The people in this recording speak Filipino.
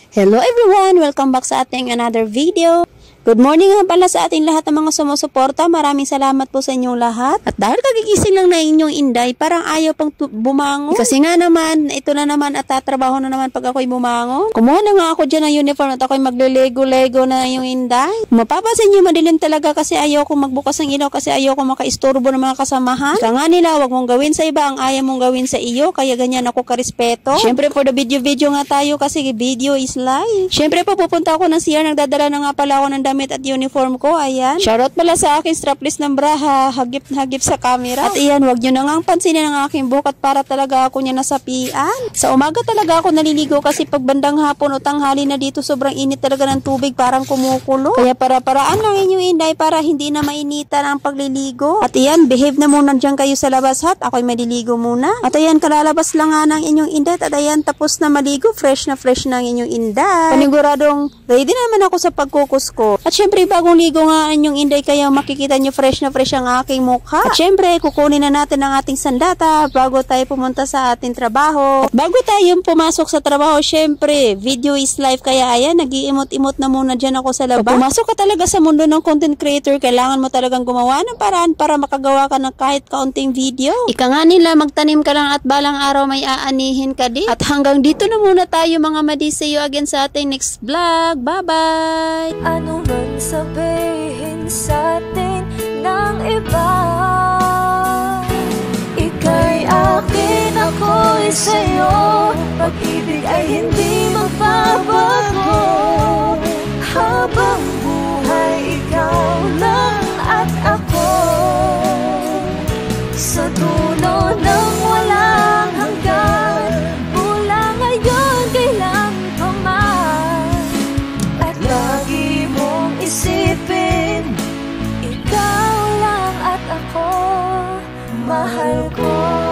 Hello everyone! Welcome back sa ating another video. Good morning nga pala sa ating lahat ng mga sumusuporta. Maraming salamat po sa inyong lahat. At dahil kagigising lang na inyong Inday, parang ayaw pang bumangon. Kasi nga naman, ito na naman at tatrabaho na naman pag ako'y bumangon. Kumuha na nga ako dyan ng uniform at ako'y magle-lego-lego na yung Inday. Mapapasin nyo, madilim talaga kasi ayaw kong magbukas ng ilaw kasi ayaw kong makaistorbo ng mga kasamahan. Ika nga nila, wag mong gawin sa iba ang ayaw mong gawin sa iyo. Kaya ganyan ako karespeto. Syempre for the video nga tayo kasi video is live. Syempre po pupunta ako ng CR, nagdadala na nga pala ako ng damit at uniform ko, ayan. Shoutout pala sa akin strapless ng bra, hagip na hagip sa camera. At ayan, wag nyo na nga pansinin ang aking buhok at para talaga ako niya nasapian. Sa umaga talaga ako naliligo kasi pag bandang hapon o tanghali na dito sobrang init talaga ng tubig, parang kumukulo. Kaya para-paraan lang inyong Inday para hindi na mainitan ang pagliligo. At ayan, behave na muna dyan kayo sa labas hat, ako'y maliligo muna. At ayan, kalalabas lang nga ng inyong Inday at ayan, tapos na maligo, fresh na ng inyong Inday. Paniguradong ready naman ako sa pagkukus ko. At syempre, bagong ligo nga inyong Inday, kaya makikita nyo fresh na fresh ang aking mukha. At syempre, kukunin na natin ang ating sandata bago tayo pumunta sa ating trabaho. At bago tayo pumasok sa trabaho, syempre, video is live, kaya ayan, nag-iimot-imot na muna dyan ako sa labas. Pag pumasok ka talaga sa mundo ng content creator, kailangan mo talagang gumawa ng paraan para makagawa ka ng kahit kaunting video. Ika nga nila, magtanim ka lang at balang araw may aanihin ka din. At hanggang dito na muna tayo mga madi. See you again sa ating next vlog. Bye-bye! Ano man sabihin sa atin ng iba, ika'y akin, ako'y sa'yo. Pag-ibig ay hindi magbabago.